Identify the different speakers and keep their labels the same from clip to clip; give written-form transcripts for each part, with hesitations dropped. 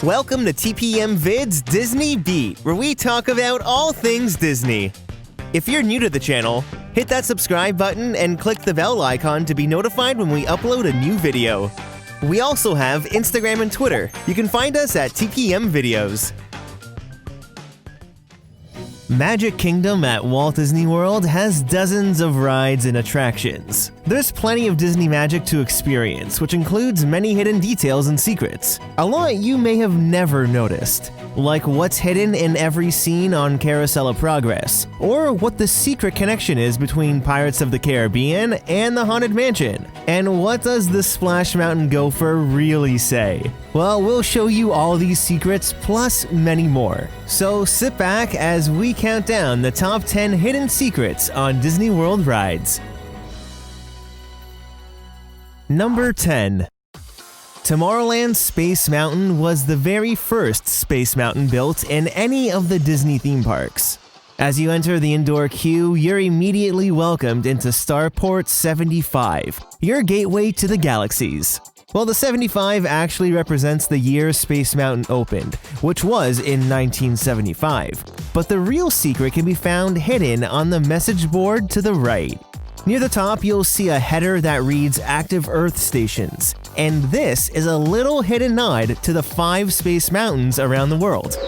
Speaker 1: Welcome to TPM Vid's Disney Beat, where we talk about all things Disney. If you're new to the channel, hit that subscribe button and click the bell icon to be notified when we upload a new video. We also have Instagram and Twitter. You can find us at TPM Videos. Magic Kingdom at Walt Disney World has dozens of rides and attractions. There's plenty of Disney magic to experience, which includes many hidden details and secrets. A lot you may have never noticed, like what's hidden in every scene on Carousel of Progress, or what the secret connection is between Pirates of the Caribbean and the Haunted Mansion. And what does the Splash Mountain Gopher really say? Well, we'll show you all these secrets plus many more. So sit back as we count down the top 10 hidden secrets on Disney World rides. Number 10. Tomorrowland Space Mountain was the very first Space Mountain built in any of the Disney theme parks. As you enter the indoor queue, you're immediately welcomed into Starport 75, your gateway to the galaxies. Well, the 75 actually represents the year Space Mountain opened, which was in 1975. But the real secret can be found hidden on the message board to the right. Near the top, you'll see a header that reads Active Earth Stations, and this is a little hidden nod to the 5 space mountains around the world.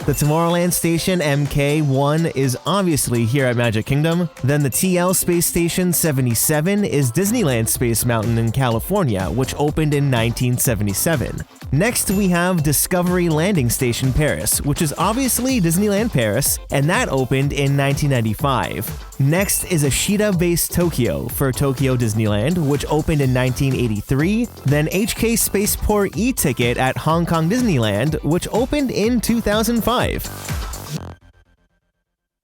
Speaker 1: The Tomorrowland Station MK1 is obviously here at Magic Kingdom. Then the TL Space Station 77 is Disneyland Space Mountain in California, which opened in 1977. Next, we have Discovery Landing Station Paris, which is obviously Disneyland Paris, and that opened in 1995. Next is Ashita Base Tokyo for Tokyo Disneyland, which opened in 1983. Then HK Spaceport e-ticket at Hong Kong Disneyland, which opened in 2005.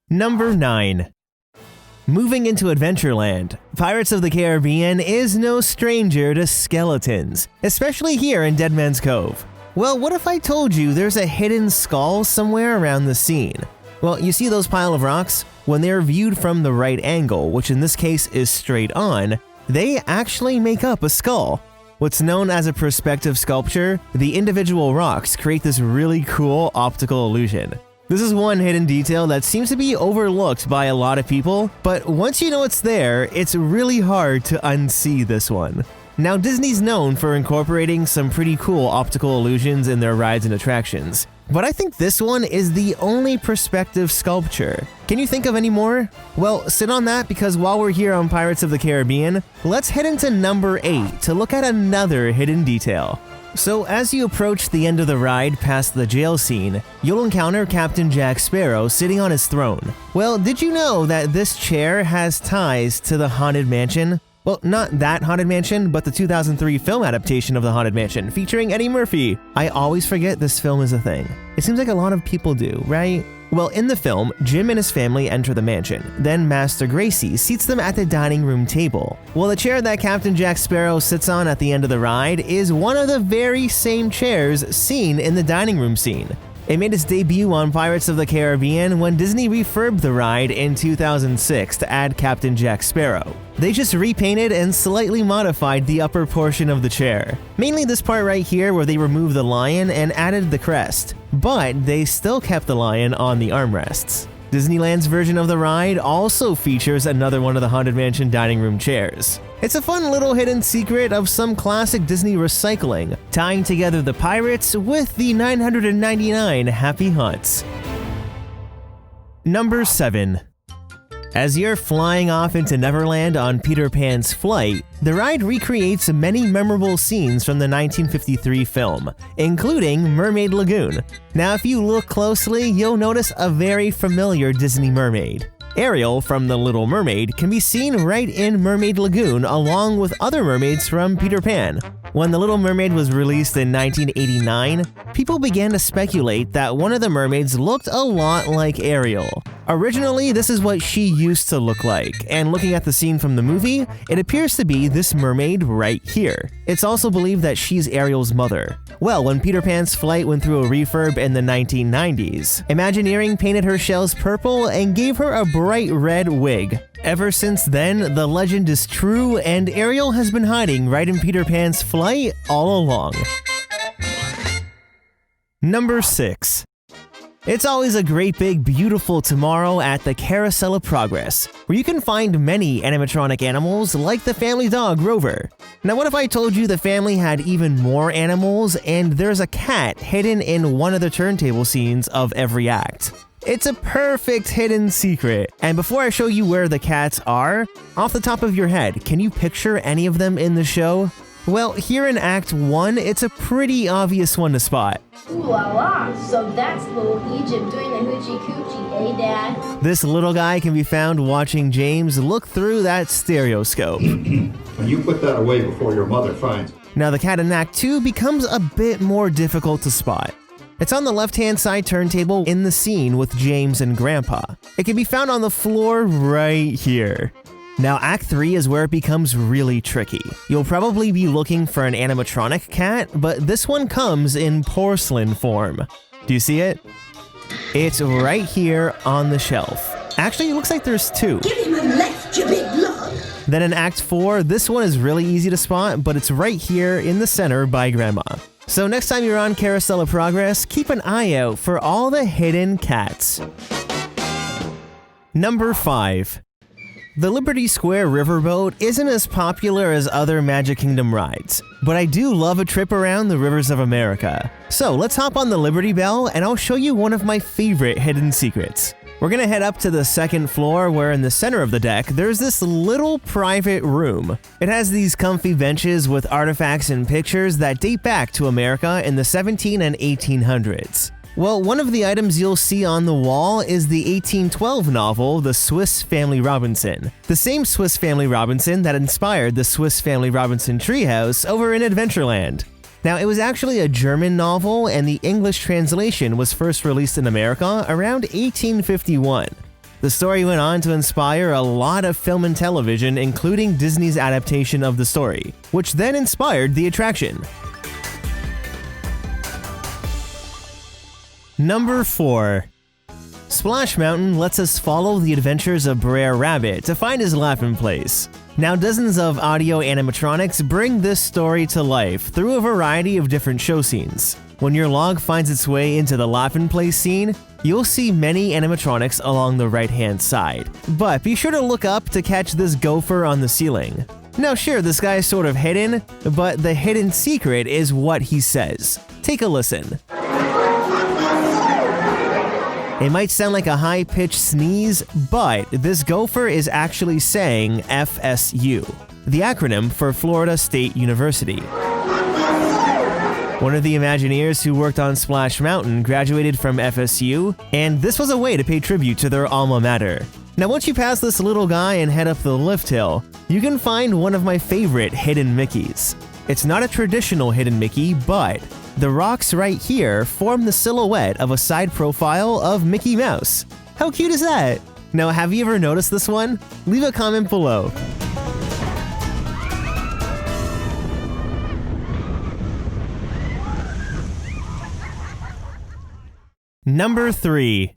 Speaker 1: Number 9. Moving into Adventureland, Pirates of the Caribbean is no stranger to skeletons, especially here in Dead Man's Cove. Well, what if I told you there's a hidden skull somewhere around the scene? Well, you see those pile of rocks? When they're viewed from the right angle, which in this case is straight on, they actually make up a skull. What's known as a perspective sculpture, the individual rocks create this really cool optical illusion. This is one hidden detail that seems to be overlooked by a lot of people, but once you know it's there, it's really hard to unsee this one. Now, Disney's known for incorporating some pretty cool optical illusions in their rides and attractions, but I think this one is the only perspective sculpture. Can you think of any more? Well, sit on that, because while we're here on Pirates of the Caribbean, let's head into number 8 to look at another hidden detail. So as you approach the end of the ride past the jail scene, you'll encounter Captain Jack Sparrow sitting on his throne. Well, did you know that this chair has ties to the Haunted Mansion? Well, not that Haunted Mansion, but the 2003 film adaptation of the Haunted Mansion, featuring Eddie Murphy. I always forget this film is a thing. It seems like a lot of people do, right? Well, in the film, Jim and his family enter the mansion. Then Master Gracey seats them at the dining room table. Well, the chair that Captain Jack Sparrow sits on at the end of the ride is one of the very same chairs seen in the dining room scene. It made its debut on Pirates of the Caribbean when Disney refurbed the ride in 2006 to add Captain Jack Sparrow. They just repainted and slightly modified the upper portion of the chair. Mainly this part right here where they removed the lion and added the crest, but they still kept the lion on the armrests. Disneyland's version of the ride also features another one of the Haunted Mansion dining room chairs. It's a fun little hidden secret of some classic Disney recycling, tying together the pirates with the 999 happy haunts. Number 7. As you're flying off into Neverland on Peter Pan's flight, the ride recreates many memorable scenes from the 1953 film, including Mermaid Lagoon. Now, if you look closely, you'll notice a very familiar Disney mermaid. Ariel from The Little Mermaid can be seen right in Mermaid Lagoon along with other mermaids from Peter Pan. When The Little Mermaid was released in 1989, people began to speculate that one of the mermaids looked a lot like Ariel. Originally, this is what she used to look like, and looking at the scene from the movie, it appears to be this mermaid right here. It's also believed that she's Ariel's mother. Well, when Peter Pan's flight went through a refurb in the 1990s, Imagineering painted her shells purple and gave her a bright red wig. Ever since then, the legend is true, and Ariel has been hiding right in Peter Pan's flight all along. Number 6. It's always a great big beautiful tomorrow at the Carousel of Progress, where you can find many animatronic animals like the family dog Rover. Now what if I told you the family had even more animals and there's a cat hidden in one of the turntable scenes of every act? It's a perfect hidden secret. And before I show you where the cats are, off the top of your head, can you picture any of them in the show? Well, here in Act 1, it's a pretty obvious one to spot.
Speaker 2: Ooh la la, so that's little Egypt doing the hoochie coochie, eh, Dad?
Speaker 1: This little guy can be found watching James look through that stereoscope.
Speaker 3: You put that away before your mother finds it.
Speaker 1: Now the cat in Act 2 becomes a bit more difficult to spot. It's on the left-hand side turntable in the scene with James and Grandpa. It can be found on the floor right here. Now Act 3 is where it becomes really tricky. You'll probably be looking for an animatronic cat, but this one comes in porcelain form. Do you see it? It's right here on the shelf. Actually, it looks like there's 2.
Speaker 4: Give him a left, you big lug.
Speaker 1: Then in Act 4, this one is really easy to spot, but it's right here in the center by Grandma. So next time you're on Carousel of Progress, keep an eye out for all the hidden cats. Number 5. The Liberty Square Riverboat isn't as popular as other Magic Kingdom rides, but I do love a trip around the rivers of America. So let's hop on the Liberty Bell and I'll show you one of my favorite hidden secrets. We're gonna head up to the second floor where in the center of the deck, there's this little private room. It has these comfy benches with artifacts and pictures that date back to America in the 17 and 1800s. Well, one of the items you'll see on the wall is the 1812 novel, The Swiss Family Robinson. The same Swiss Family Robinson that inspired the Swiss Family Robinson treehouse over in Adventureland. Now, it was actually a German novel, and the English translation was first released in America around 1851. The story went on to inspire a lot of film and television, including Disney's adaptation of the story, which then inspired the attraction. Number 4. Splash Mountain lets us follow the adventures of Brer Rabbit to find his laughing place. Now, dozens of audio animatronics bring this story to life through a variety of different show scenes. When your log finds its way into the laughing place scene, you'll see many animatronics along the right-hand side. But be sure to look up to catch this gopher on the ceiling. Now sure, this guy is sort of hidden, but the hidden secret is what he says. Take a listen. It might sound like a high-pitched sneeze, but this gopher is actually saying FSU, the acronym for Florida State University. One of the Imagineers who worked on Splash Mountain graduated from FSU, and this was a way to pay tribute to their alma mater. Now once you pass this little guy and head up the lift hill, you can find one of my favorite hidden Mickeys. It's not a traditional hidden Mickey, but the rocks right here form the silhouette of a side profile of Mickey Mouse. How cute is that? Now, have you ever noticed this one? Leave a comment below. Number 3.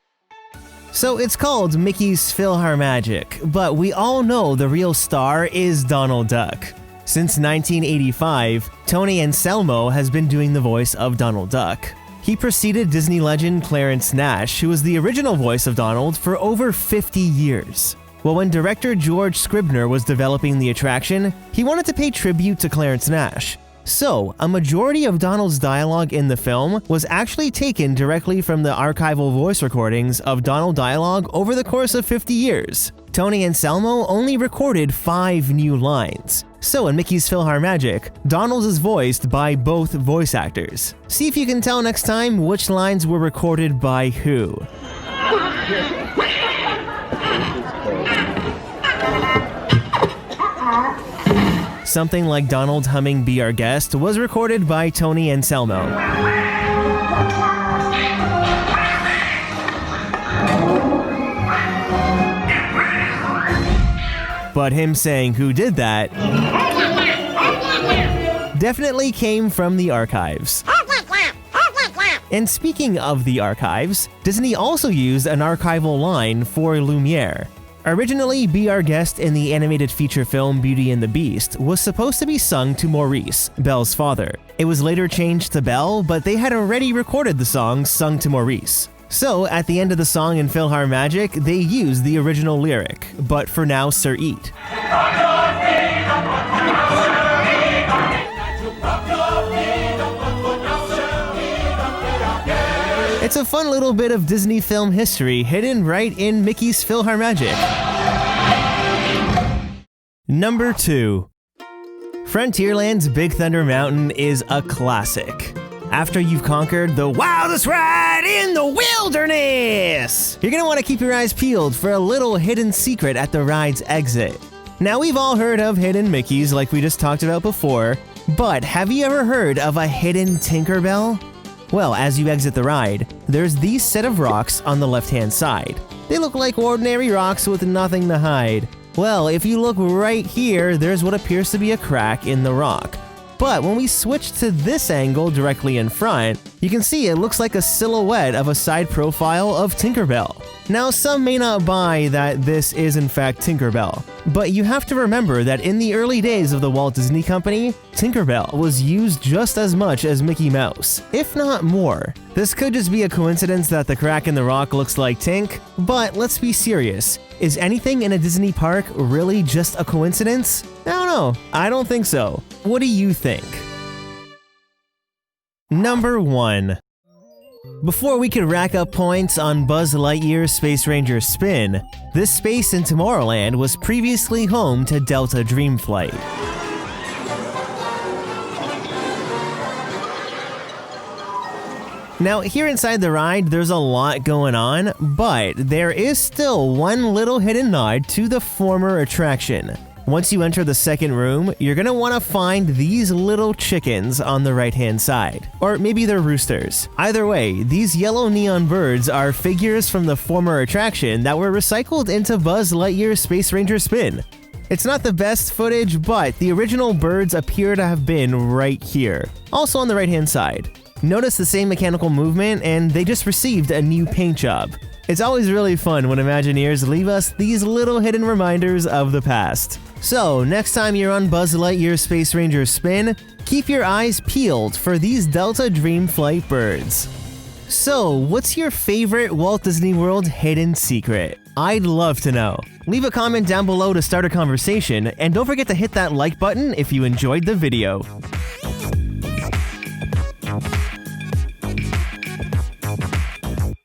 Speaker 1: So it's called Mickey's PhilharMagic, but we all know the real star is Donald Duck. Since 1985, Tony Anselmo has been doing the voice of Donald Duck. He preceded Disney legend Clarence Nash, who was the original voice of Donald, for over 50 years. Well, when director George Scribner was developing the attraction, he wanted to pay tribute to Clarence Nash. So, a majority of Donald's dialogue in the film was actually taken directly from the archival voice recordings of Donald dialogue over the course of 50 years. Tony Anselmo only recorded 5 new lines. So in Mickey's PhilharMagic, Donald is voiced by both voice actors. See if you can tell next time which lines were recorded by who. Something like Donald humming Be Our Guest was recorded by Tony Anselmo. But him saying who did that definitely came from the archives. And speaking of the archives, Disney also used an archival line for Lumiere. Originally, Be Our Guest in the animated feature film Beauty and the Beast was supposed to be sung to Maurice, Belle's father. It was later changed to Belle, but they had already recorded the song sung to Maurice. So, at the end of the song in PhilharMagic, they used the original lyric, but for now, Sir Eat. It's a fun little bit of Disney film history hidden right in Mickey's PhilharMagic. Number 2. Frontierland's Big Thunder Mountain is a classic. After you've conquered the wildest ride in the wilderness, you're gonna want to keep your eyes peeled for a little hidden secret at the ride's exit. Now, we've all heard of hidden Mickeys like we just talked about before, but have you ever heard of a hidden Tinkerbell? Well, as you exit the ride, there's these set of rocks on the left-hand side. They look like ordinary rocks with nothing to hide. Well, if you look right here, there's what appears to be a crack in the rock. But when we switch to this angle directly in front, you can see it looks like a silhouette of a side profile of Tinkerbell. Now, some may not buy that this is in fact Tinkerbell, but you have to remember that in the early days of the Walt Disney Company, Tinkerbell was used just as much as Mickey Mouse, if not more. This could just be a coincidence that the crack in the rock looks like Tink, but let's be serious. Is anything in a Disney park really just a coincidence? I don't know. I don't think so. What do you think? Number 1. Before we could rack up points on Buzz Lightyear's SpaceRanger Spin, this space in Tomorrowland was previously home to Delta Dreamflight. Now, here inside the ride, there's a lot going on, but there is still one little hidden nod to the former attraction. Once you enter the second room, you're gonna want to find these little chickens on the right-hand side. Or maybe they're roosters. Either way, these yellow neon birds are figures from the former attraction that were recycled into Buzz Lightyear's SpaceRanger Spin. It's not the best footage, but the original birds appear to have been right here. Also on the right-hand side. Notice the same mechanical movement, and they just received a new paint job. It's always really fun when Imagineers leave us these little hidden reminders of the past. So, next time you're on Buzz Lightyear's SpaceRanger Spin, keep your eyes peeled for these Delta Dreamflight birds. So, what's your favorite Walt Disney World hidden secret? I'd love to know. Leave a comment down below to start a conversation, and don't forget to hit that like button if you enjoyed the video.